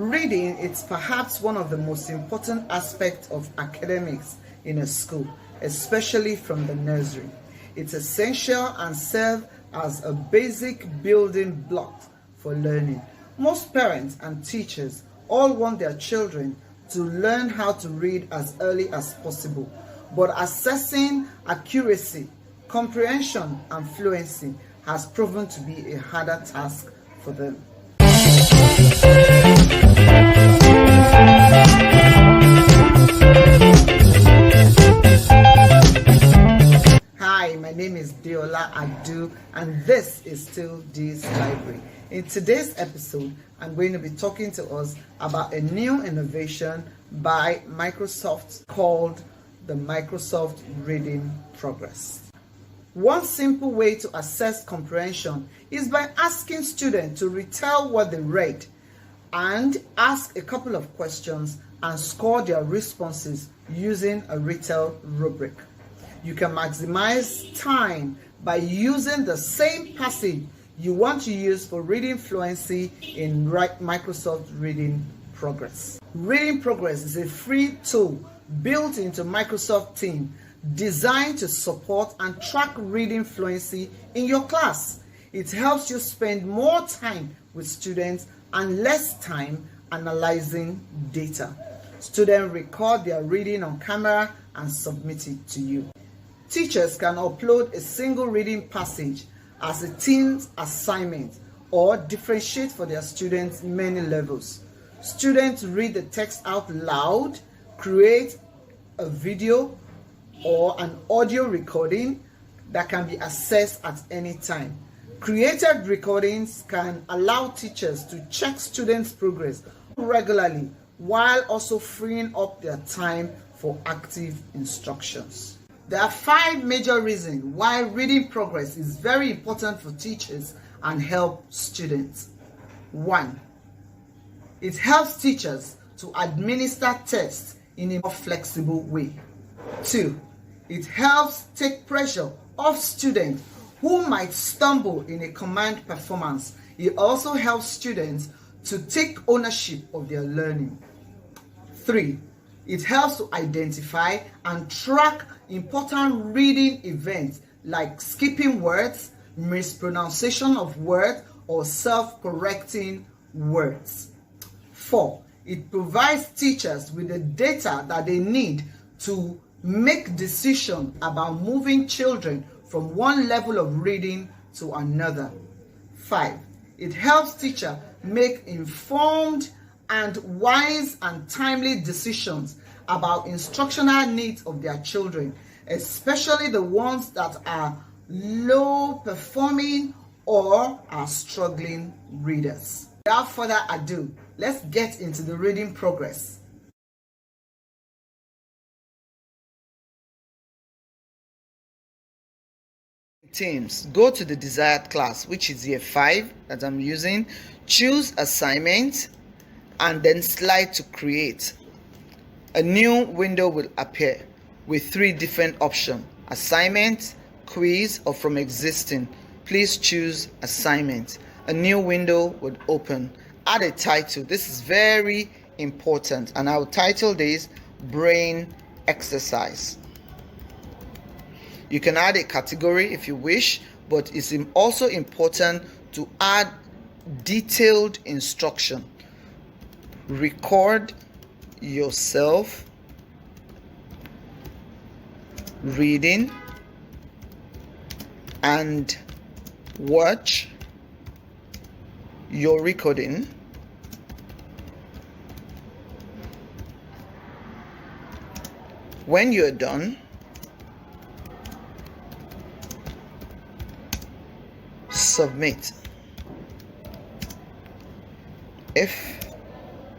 Reading is perhaps one of the most important aspects of academics in a school, especially from the nursery. It's essential and serves as a basic building block for learning. Most parents and teachers all want their children to learn how to read as early as possible, but assessing accuracy, comprehension, and fluency has proven to be a harder task for them. Hi, my name is DeolaAdu, and this is still Dee's Library. In today's episode, I'm going to be talking to us about a new innovation by Microsoft called the Microsoft Reading Progress. One simple way to assess comprehension is by asking students to retell what they read and ask a couple of questions and score their responses using a retell rubric. You can maximize time by using the same passage you want to use for reading fluency in Microsoft Reading Progress. Reading Progress is a free tool built into Microsoft Teams designed to support and track reading fluency in your class. It helps you spend more time with students and less time analyzing data. Students record their reading on camera and submit it to you. Teachers can upload a single reading passage as a team's assignment or differentiate for their students many levels. Students read the text out loud, create a video or an audio recording that can be accessed at any time. Created recordings can allow teachers to check students' progress regularly while also freeing up their time for active instructions. There are 5 major reasons why reading progress is very important for teachers and help students. 1. It helps teachers to administer tests in a more flexible way. 2. It helps take pressure off students who might stumble in a command performance. It also helps students to take ownership of their learning. 3. It helps to identify and track important reading events like skipping words, mispronunciation of words, or self-correcting words. 4. It provides teachers with the data that they need to make decisions about moving children from one level of reading to another. 5. It helps teachers make informed and wise and timely decisions about instructional needs of their children, especially the ones that are low performing or are struggling readers. Without further ado, let's get into the reading progress. Teams, go to the desired class, which is year 5 that I'm using. Choose assignment and then slide to create. A new window will appear with 3 different options: assignment, quiz, or from existing. Please choose assignment. A new window would open. Add a title. This is very important, and I will title this brain exercise. You can add a category if you wish, but it's also important to add detailed instruction. Record yourself reading and watch your recording when you're done. Submit. If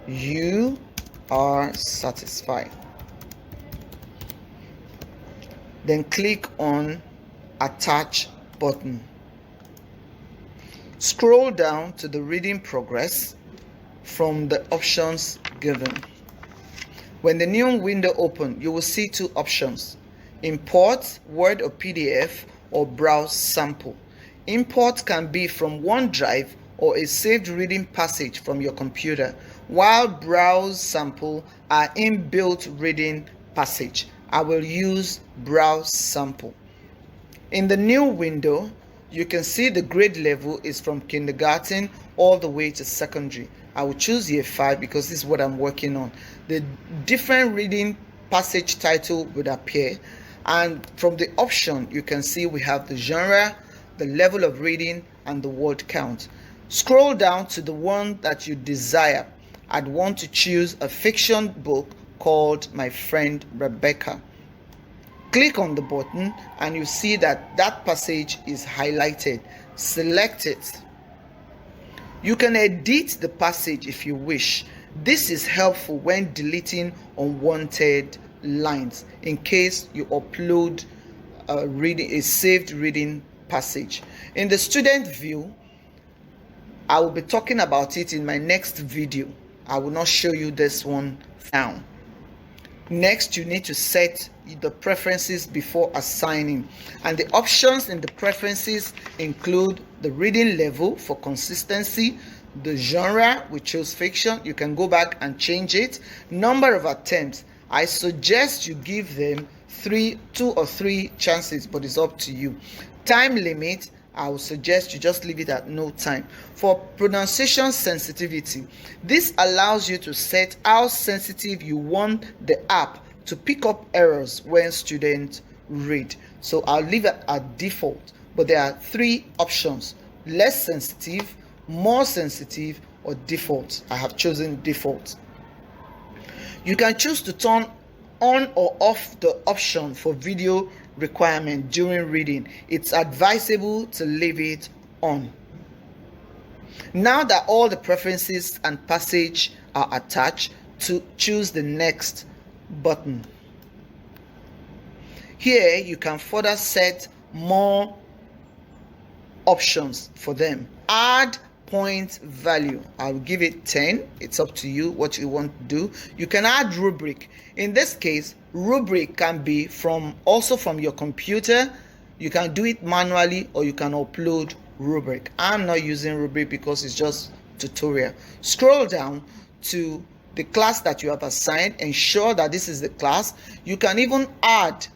you are satisfied, then click on attach button. Scroll down to the reading progress from the options given. When the new window opens, you will see 2 options: import Word or PDF, or browse sample. Import can be from OneDrive or a saved reading passage from your computer, while browse sample are inbuilt reading passage. I will use browse sample. In the new window, you can see the grade level is from kindergarten all the way to secondary. I will choose year 5 because this is what I'm working on. The different reading passage title would appear, and from the option you can see we have the genre, the level of reading, and the word count. Scroll down to the one that you desire. I'd want to choose a fiction book called My Friend Rebecca. Click on the button and you see that passage is highlighted. Select it. You can edit the passage if you wish. This is helpful when deleting unwanted lines in case you upload a saved reading passage. In the student view, I will be talking about it in my next video. I will not show you this one now. Next, you need to set the preferences before assigning, and the options in the preferences include the reading level for consistency, the genre, we chose fiction, you can go back and change it, number of attempts. I suggest you give them 2 or 3 chances, but it's up to you. Time limit, I would suggest you just leave it at no time. For pronunciation sensitivity, this allows you to set how sensitive you want the app to pick up errors when students read. So I'll leave it at default, but there are 3 options: less sensitive, more sensitive, or default. I have chosen default. You can choose to turn on or off the option for video requirement during reading. It's advisable to leave it on. Now that all the preferences and passage are attached, to choose the next button. Here you can further set more options for them. Add point value, I'll give it 10. It's up to you what you want to do. You can add rubric. In this case, rubric can be also from your computer. You can do it manually or you can upload rubric. I'm not using rubric because it's just tutorial. Scroll down to the class that you have assigned. Ensure that this is the class. You can even edit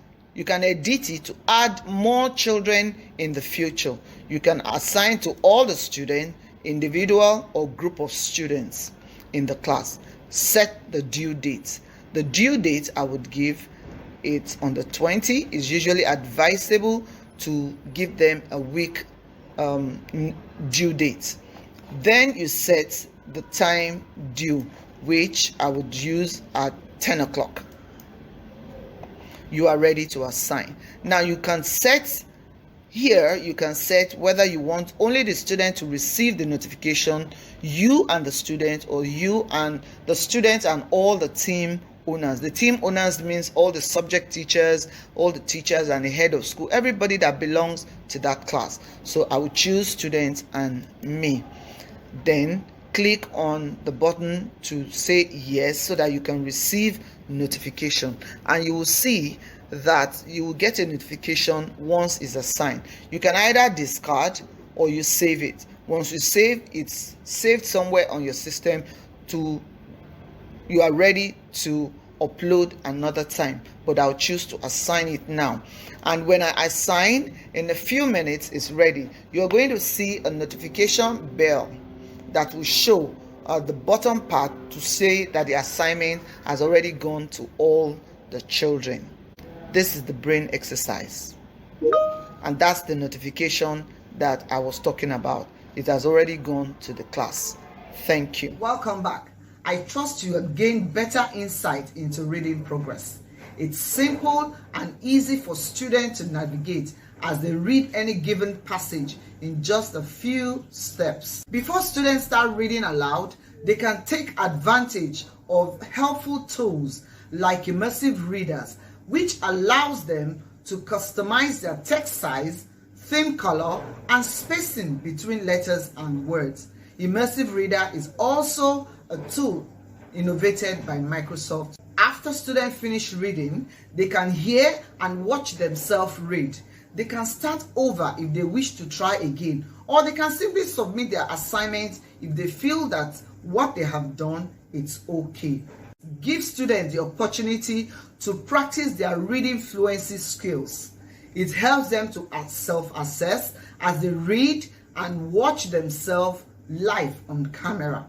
it to add more children in the future. You can assign to all the students, individual or group of students in the class. Set the due date. The due date I would give it on the 20. Is usually advisable to give them a week due date. Then you set the time due, which I would use at 10 o'clock. You are ready to assign. Now you can set whether you want only the student to receive the notification, you and the student, or you and the student and all the team owners. The team owners means all the subject teachers, all the teachers and the head of school, everybody that belongs to that class. So I will choose students and me. Then click on the button to say yes so that you can receive notification, and you will see that you will get a notification once it's assigned. You can either discard or you save it. Once you save, it's saved somewhere on your system you are ready to upload another time, but I'll choose to assign it now. And when I assign, in a few minutes it's ready. You're going to see a notification bell that will show the bottom part to say that the assignment has already gone to all the children. This is the brain exercise, and that's the notification that I was talking about. It has already gone to the class. Thank you. Welcome back. I trust you have gained better insight into reading progress. It's simple and easy for students to navigate as they read any given passage in just a few steps. Before students start reading aloud, they can take advantage of helpful tools like immersive readers, which allows them to customize their text size, theme color, and spacing between letters and words. Immersive Reader is also a tool innovated by Microsoft. After students finish reading, they can hear and watch themselves read. They can start over if they wish to try again, or they can simply submit their assignment if they feel that what they have done, it's okay. Give students the opportunity to practice their reading fluency skills. It helps them to self-assess as they read and watch themselves live on camera.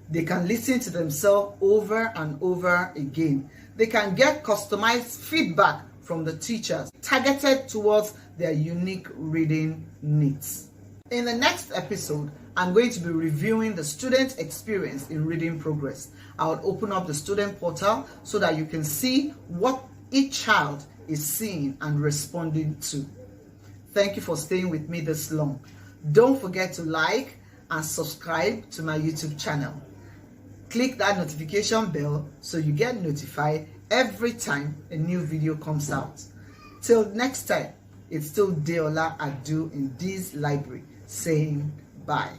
They can listen to themselves over and over again. They can get customized feedback from the teachers targeted towards their unique reading needs. In the next episode, I'm going to be reviewing the student experience in reading progress. I'll open up the student portal so that you can see what each child is seeing and responding to. Thank you for staying with me this long. Don't forget to like and subscribe to my YouTube channel. Click that notification bell so you get notified every time a new video comes out. Till next time, it's still DeolaAdu in Dee's Library saying bye.